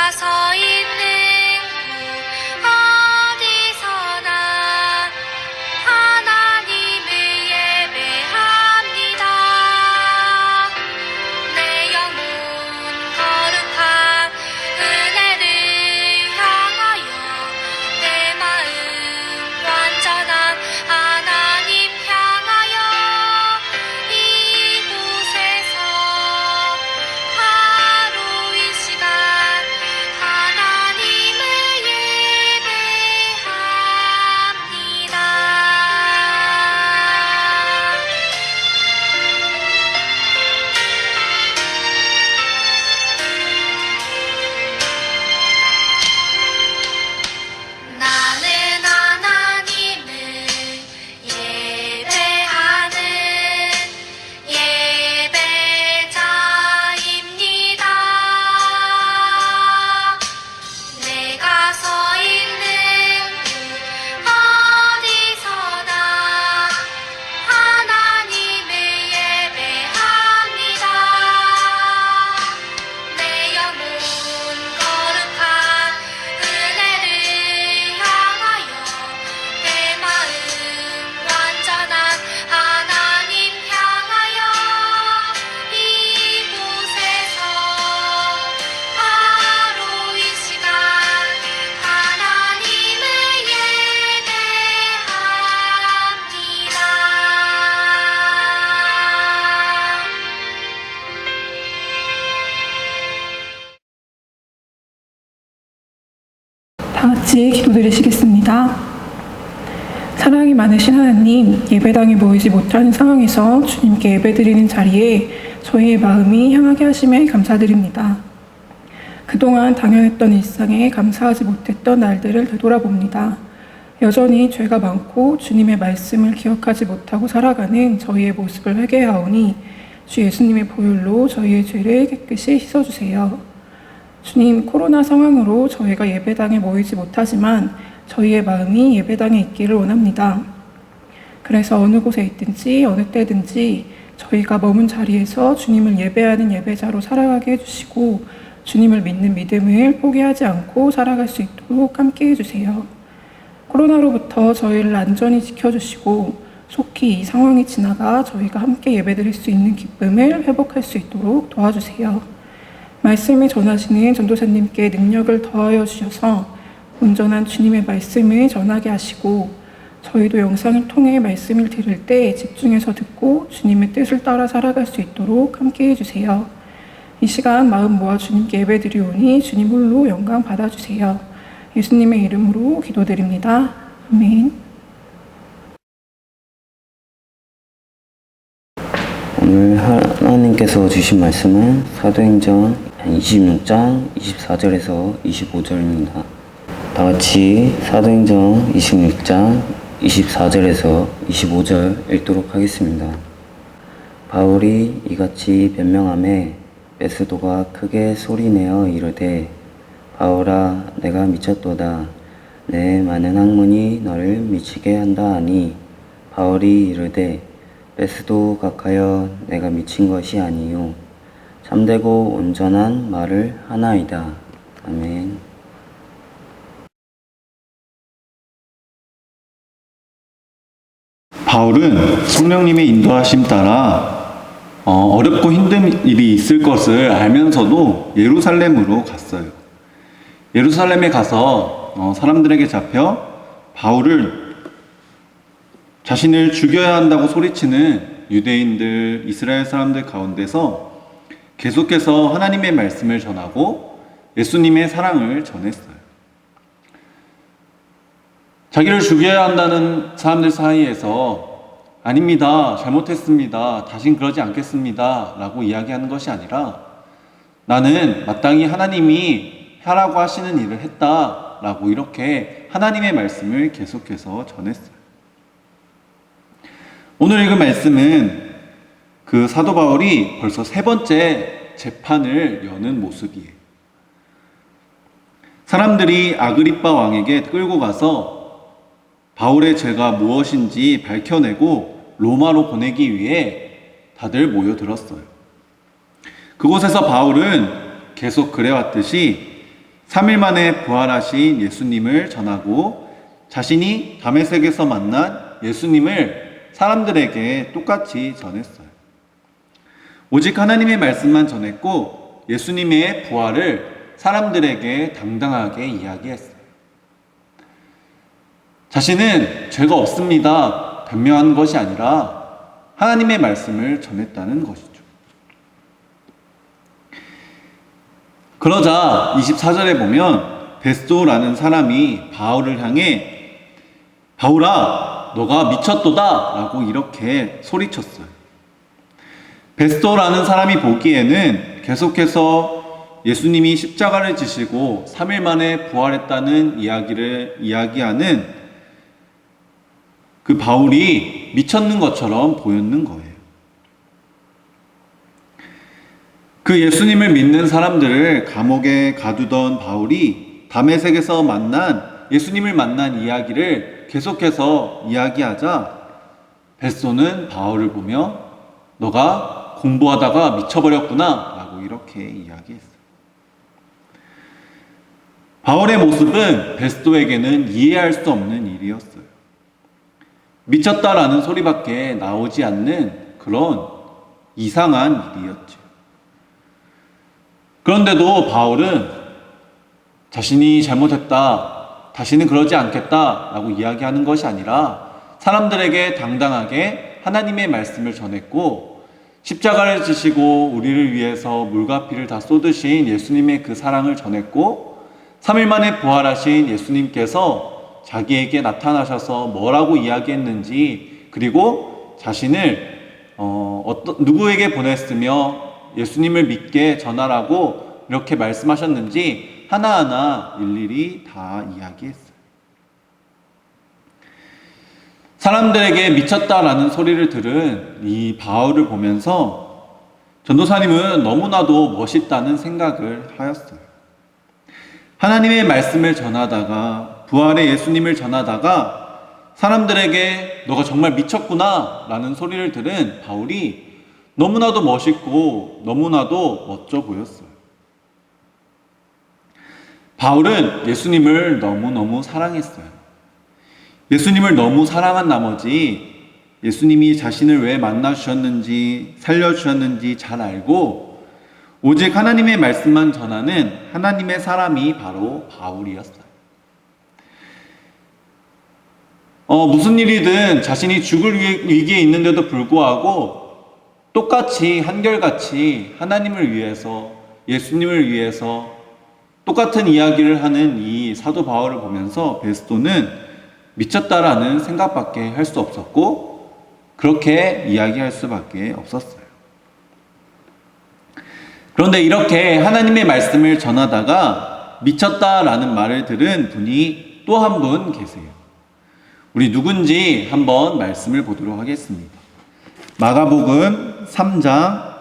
내가 서 있는 곳 어디서나 하나님을 예배합니다. 내 영혼 거룩한 은혜를 향하여 내 마음 완전한 하나님 향하여 이곳에서 바로 이 시간 하나님을 예배합니다. 나는 하나님을 예배하는 예배자입니다. 내가 서 있는 곳 어디서나 하나님을 예배합니다. 내 영혼 거룩한 은혜를 향하여 내 마음 완전한 하나님 향하여 이곳에서 바로 이 시간 하나님을 예배합니다. 다 같이 기도드리시겠습니다. 사랑이 많으신 하나님, 예배당에 모이지 못하는 상황에서 주님께 예배드리는 자리에 저희의 마음이 향하게 하심에 감사드립니다. 그동안 당연했던 일상에 감사하지 못했던 날들을 되돌아봅니다. 여전히 죄가 많고 주님의 말씀을 기억하지 못하고 살아가는 저희의 모습을 회개하오니 주 예수님의 보혈로 저희의 죄를 깨끗이 씻어주세요. 주님, 코로나 상황으로 저희가 예배당에 모이지 못하지만 저희의 마음이 예배당에 있기를 원합니다. 그래서 어느 곳에 있든지 어느 때든지 저희가 머문 자리에서 주님을 예배하는 예배자로 살아가게 해주시고 주님을 믿는 믿음을 포기하지 않고 살아갈 수 있도록 함께 해주세요. 코로나로부터 저희를 안전히 지켜주시고 속히 이 상황이 지나가 저희가 함께 예배드릴 수 있는 기쁨을 회복할 수 있도록 도와주세요. 말씀을 전하시는 전도사님께 능력을 더하여 주셔서 온전한 주님의 말씀을 전하게 하시고 저희도 영상을 통해 말씀을 들을 때 집중해서 듣고 주님의 뜻을 따라 살아갈 수 있도록 함께 해주세요. 이 시간 마음 모아 주님께 예배드리오니 주님 홀로 영광 받아주세요. 예수님의 이름으로 기도드립니다. 아멘. 오늘 하나님께서 주신 말씀은 사도행전 26장 24절에서 25절입니다. 다 같이 사도행전 26장 24절에서 25절 읽도록 하겠습니다. 바울이 이같이 변명하매 베스도가 크게 소리내어 이르되 바울아 내가 미쳤도다. 내 많은 학문이 너를 미치게 한다 하니 바울이 이르되 베스도 각하여 내가 미친 것이 아니요 참되고 온전한 말을 하나이다. 아멘. 바울은 성령님의 인도하심 따라 어렵고 힘든 일이 있을 것을 알면서도 예루살렘으로 갔어요. 예루살렘에 가서 사람들에게 잡혀 바울을 자신을 죽여야 한다고 소리치는 유대인들, 이스라엘 사람들 가운데서 계속해서 하나님의 말씀을 전하고 예수님의 사랑을 전했어요. 자기를 죽여야 한다는 사람들 사이에서 아닙니다, 잘못했습니다, 다신 그러지 않겠습니다 라고 이야기하는 것이 아니라 나는 마땅히 하나님이 하라고 하시는 일을 했다 라고 이렇게 하나님의 말씀을 계속해서 전했어요. 오늘 읽은 말씀은 그 사도 바울이 벌써 3번째 재판을 여는 모습이에요. 사람들이 아그리빠 왕에게 끌고 가서 바울의 죄가 무엇인지 밝혀내고 로마로 보내기 위해 다들 모여들었어요. 그곳에서 바울은 계속 그래왔듯이 3일 만에 부활하신 예수님을 전하고 자신이 다메섹에서 만난 예수님을 사람들에게 똑같이 전했어요. 오직 하나님의 말씀만 전했고 예수님의 부활을 사람들에게 당당하게 이야기했어요. 자신은 죄가 없습니다. 변명한 것이 아니라 하나님의 말씀을 전했다는 것이죠. 그러자 24절에 보면 베스도라는 사람이 바울을 향해 바울아 너가 미쳤도다 라고 이렇게 소리쳤어요. 베스도라는 사람이 보기에는 계속해서 예수님이 십자가를 지시고 3일 만에 부활했다는 이야기를 이야기하는 그 바울이 미쳤는 것처럼 보였는 거예요. 그 예수님을 믿는 사람들을 감옥에 가두던 바울이 다메섹에서 예수님을 만난 이야기를 계속해서 이야기하자 베스도는 바울을 보며 너가 공부하다가 미쳐버렸구나 라고 이렇게 이야기했어요. 바울의 모습은 베스도에게는 이해할 수 없는 일이었어요. 미쳤다라는 소리밖에 나오지 않는 그런 이상한 일이었죠. 그런데도 바울은 자신이 잘못했다, 다시는 그러지 않겠다 라고 이야기하는 것이 아니라 사람들에게 당당하게 하나님의 말씀을 전했고 십자가를 지시고 우리를 위해서 물과 피를 다 쏟으신 예수님의 그 사랑을 전했고 3일 만에 부활하신 예수님께서 자기에게 나타나셔서 뭐라고 이야기했는지 그리고 자신을 누구에게 보냈으며 예수님을 믿게 전하라고 이렇게 말씀하셨는지 하나하나 일일이 다 이야기했어요. 사람들에게 미쳤다라는 소리를 들은 이 바울을 보면서 전도사님은 너무나도 멋있다는 생각을 하였어요. 하나님의 말씀을 전하다가 부활의 예수님을 전하다가 사람들에게 너가 정말 미쳤구나 라는 소리를 들은 바울이 너무나도 멋있고 너무나도 멋져 보였어요. 바울은 예수님을 너무너무 사랑했어요. 예수님을 너무 사랑한 나머지 예수님이 자신을 왜 만나주셨는지 살려주셨는지 잘 알고 오직 하나님의 말씀만 전하는 하나님의 사람이 바로 바울이었어요. 무슨 일이든 자신이 죽을 위기에 있는데도 불구하고 똑같이 한결같이 하나님을 위해서 예수님을 위해서 똑같은 이야기를 하는 이 사도 바울을 보면서 베스도는 미쳤다라는 생각밖에 할 수 없었고 그렇게 이야기할 수밖에 없었어요. 그런데 이렇게 하나님의 말씀을 전하다가 미쳤다라는 말을 들은 분이 또 한 분 계세요. 우리 누군지 한번 말씀을 보도록 하겠습니다. 마가복음 3장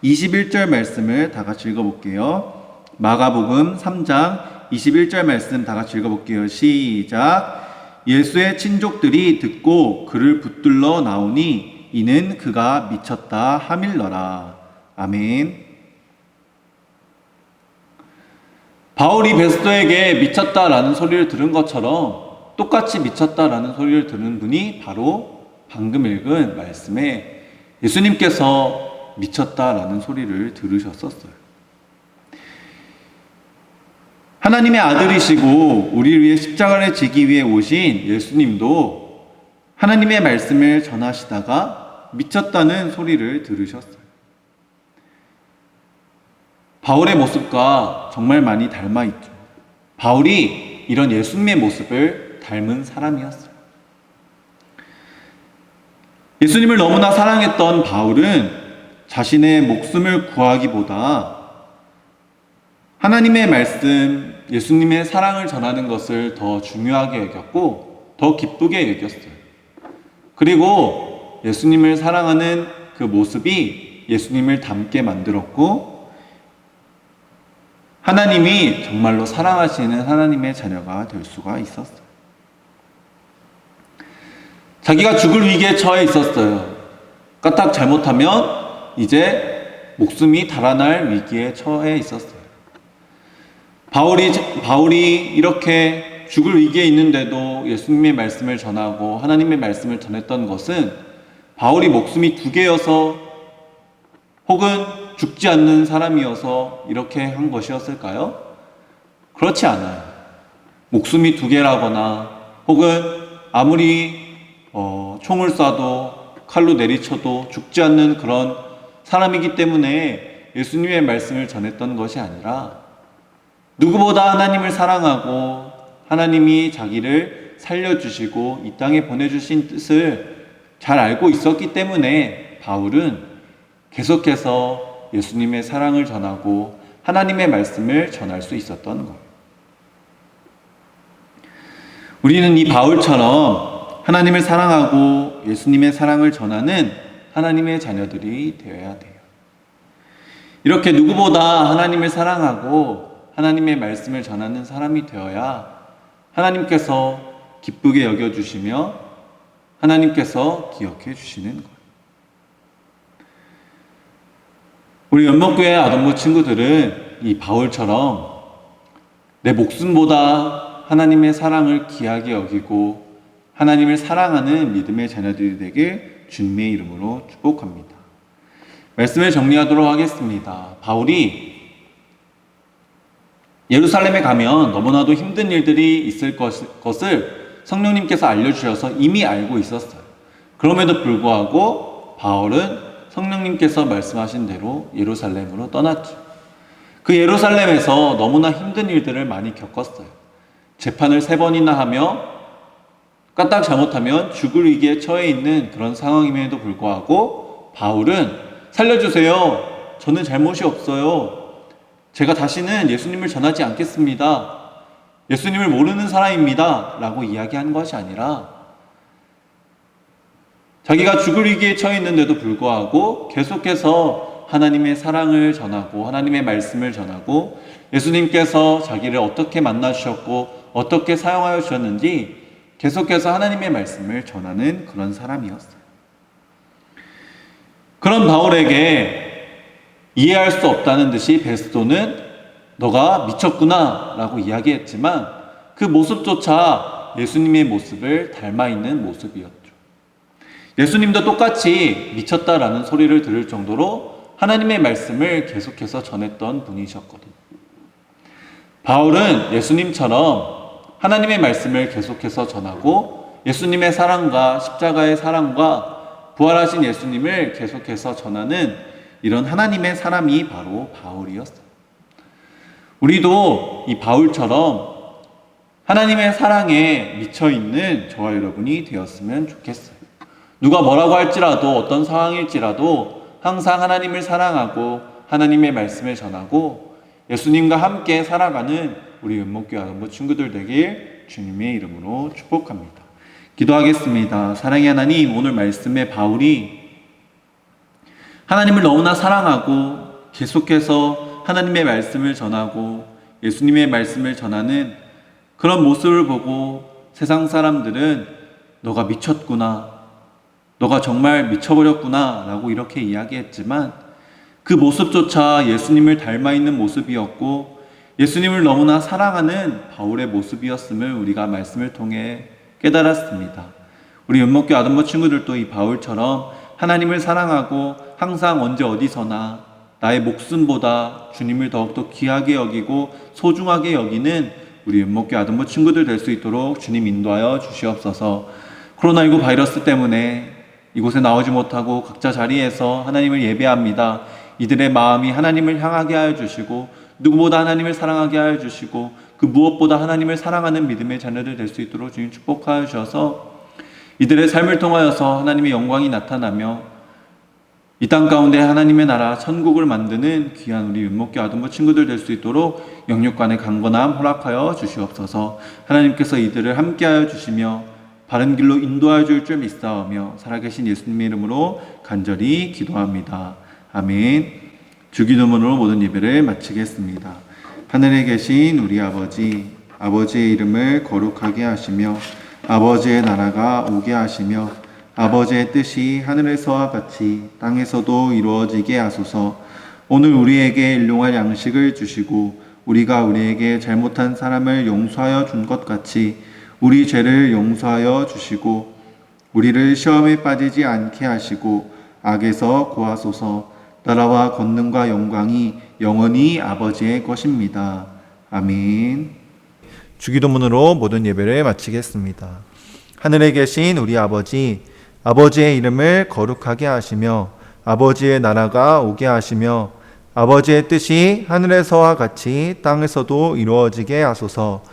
21절 말씀을 다 같이 읽어볼게요. 마가복음 3장 21절 말씀 다 같이 읽어볼게요. 시작. 예수의 친족들이 듣고 그를 붙들러 나오니 이는 그가 미쳤다 하밀러라. 아멘. 바울이 베스도에게 미쳤다라는 소리를 들은 것처럼 똑같이 미쳤다라는 소리를 들은 분이 바로 방금 읽은 말씀에 예수님께서 미쳤다라는 소리를 들으셨었어요. 하나님의 아들이시고 우리를 위해 십자가를 지기 위해 오신 예수님도 하나님의 말씀을 전하시다가 미쳤다는 소리를 들으셨어요. 바울의 모습과 정말 많이 닮아 있죠. 바울이 이런 예수님의 모습을 닮은 사람이었어요. 예수님을 너무나 사랑했던 바울은 자신의 목숨을 구하기보다 하나님의 말씀, 예수님의 사랑을 전하는 것을 더 중요하게 여겼고 더 기쁘게 여겼어요. 그리고 예수님을 사랑하는 그 모습이 예수님을 닮게 만들었고 하나님이 정말로 사랑하시는 하나님의 자녀가 될 수가 있었어요. 자기가 죽을 위기에 처해 있었어요. 까딱 잘못하면 이제 목숨이 달아날 위기에 처해 있었어요. 바울이 이렇게 죽을 위기에 있는데도 예수님의 말씀을 전하고 하나님의 말씀을 전했던 것은 바울이 목숨이 2개여서 혹은 죽지 않는 사람이어서 이렇게 한 것이었을까요? 그렇지 않아요. 목숨이 2개라거나 혹은 아무리 총을 쏴도 칼로 내리쳐도 죽지 않는 그런 사람이기 때문에 예수님의 말씀을 전했던 것이 아니라 누구보다 하나님을 사랑하고 하나님이 자기를 살려주시고 이 땅에 보내주신 뜻을 잘 알고 있었기 때문에 바울은 계속해서 예수님의 사랑을 전하고 하나님의 말씀을 전할 수 있었던 것. 우리는 이 바울처럼 하나님을 사랑하고 예수님의 사랑을 전하는 하나님의 자녀들이 되어야 돼요. 이렇게 누구보다 하나님을 사랑하고 하나님의 말씀을 전하는 사람이 되어야 하나님께서 기쁘게 여겨주시며 하나님께서 기억해 주시는 거예요. 우리 연목교회 아동부 친구들은 이 바울처럼 내 목숨보다 하나님의 사랑을 귀하게 여기고 하나님을 사랑하는 믿음의 자녀들이 되길 주님의 이름으로 축복합니다. 말씀을 정리하도록 하겠습니다. 바울이 예루살렘에 가면 너무나도 힘든 일들이 있을 것을 성령님께서 알려주셔서 이미 알고 있었어요. 그럼에도 불구하고 바울은 성령님께서 말씀하신 대로 예루살렘으로 떠났죠. 그 예루살렘에서 너무나 힘든 일들을 많이 겪었어요. 재판을 3번이나 하며 까딱 잘못하면 죽을 위기에 처해 있는 그런 상황임에도 불구하고 바울은 살려주세요. 저는 잘못이 없어요. 제가 다시는 예수님을 전하지 않겠습니다. 예수님을 모르는 사람입니다. 라고 이야기한 것이 아니라 자기가 죽을 위기에 처해 있는데도 불구하고 계속해서 하나님의 사랑을 전하고 하나님의 말씀을 전하고 예수님께서 자기를 어떻게 만나주셨고 어떻게 사용하여 주셨는지 계속해서 하나님의 말씀을 전하는 그런 사람이었어요. 그런 바울에게 이해할 수 없다는 듯이 베스도는 너가 미쳤구나 라고 이야기했지만 그 모습조차 예수님의 모습을 닮아 있는 모습이었죠. 예수님도 똑같이 미쳤다라는 소리를 들을 정도로 하나님의 말씀을 계속해서 전했던 분이셨거든요. 바울은 예수님처럼 하나님의 말씀을 계속해서 전하고 예수님의 사랑과 십자가의 사랑과 부활하신 예수님을 계속해서 전하는 이런 하나님의 사람이 바로 바울이었어요. 우리도 이 바울처럼 하나님의 사랑에 미쳐있는 저와 여러분이 되었으면 좋겠어요. 누가 뭐라고 할지라도 어떤 상황일지라도 항상 하나님을 사랑하고 하나님의 말씀을 전하고 예수님과 함께 살아가는 우리 연목교회 아동부 친구들 되길 주님의 이름으로 축복합니다. 기도하겠습니다. 사랑의 하나님, 오늘 말씀에 바울이 하나님을 너무나 사랑하고 계속해서 하나님의 말씀을 전하고 예수님의 말씀을 전하는 그런 모습을 보고 세상 사람들은 너가 미쳤구나, 너가 정말 미쳐버렸구나 라고 이렇게 이야기했지만 그 모습조차 예수님을 닮아 있는 모습이었고 예수님을 너무나 사랑하는 바울의 모습이었음을 우리가 말씀을 통해 깨달았습니다. 우리 연목교 아동부 친구들도 이 바울처럼 하나님을 사랑하고 항상 언제 어디서나 나의 목숨보다 주님을 더욱더 귀하게 여기고 소중하게 여기는 우리 연목교 아동부 친구들 될 수 있도록 주님 인도하여 주시옵소서. 코로나19 바이러스 때문에 이곳에 나오지 못하고 각자 자리에서 하나님을 예배합니다. 이들의 마음이 하나님을 향하게 하여 주시고 누구보다 하나님을 사랑하게 하여 주시고 그 무엇보다 하나님을 사랑하는 믿음의 자녀들 될 수 있도록 주님 축복하여 주셔서 이들의 삶을 통하여서 하나님의 영광이 나타나며 이 땅 가운데 하나님의 나라 천국을 만드는 귀한 우리 윤목교 아동부 친구들 될 수 있도록 영육간의 강건함 허락하여 주시옵소서. 하나님께서 이들을 함께하여 주시며 바른 길로 인도하여 줄 줄 믿사오며 살아계신 예수님의 이름으로 간절히 기도합니다. 아멘. 주기도문으로 모든 예배를 마치겠습니다. 하늘에 계신 우리 아버지, 아버지의 이름을 거룩하게 하시며 아버지의 나라가 오게 하시며 아버지의 뜻이 하늘에서와 같이 땅에서도 이루어지게 하소서. 오늘 우리에게 일용할 양식을 주시고 우리가 우리에게 잘못한 사람을 용서하여 준 것 같이 우리 죄를 용서하여 주시고 우리를 시험에 빠지지 않게 하시고 악에서 구하소서. 나라와 권능과 영광이 영원히 아버지의 것입니다. 아멘. 주기도문으로 모든 예배를 마치겠습니다. 하늘에 계신 우리 아버지, 아버지의 이름을 거룩하게 하시며 아버지의 나라가 오게 하시며 아버지의 뜻이 하늘에서와 같이 땅에서도 이루어지게 하소서.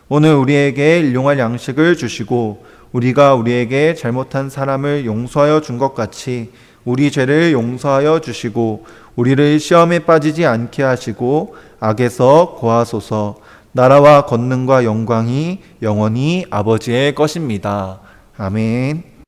오늘 우리에게 일용할 양식을 주시고 우리가 우리에게 잘못한 사람을 용서하여 준 것 같이 우리 죄를 용서하여 주시고 우리를 시험에 빠지지 않게 하시고 악에서 구하소서. 나라와 권능과 영광이 영원히 아버지의 것입니다. 아멘.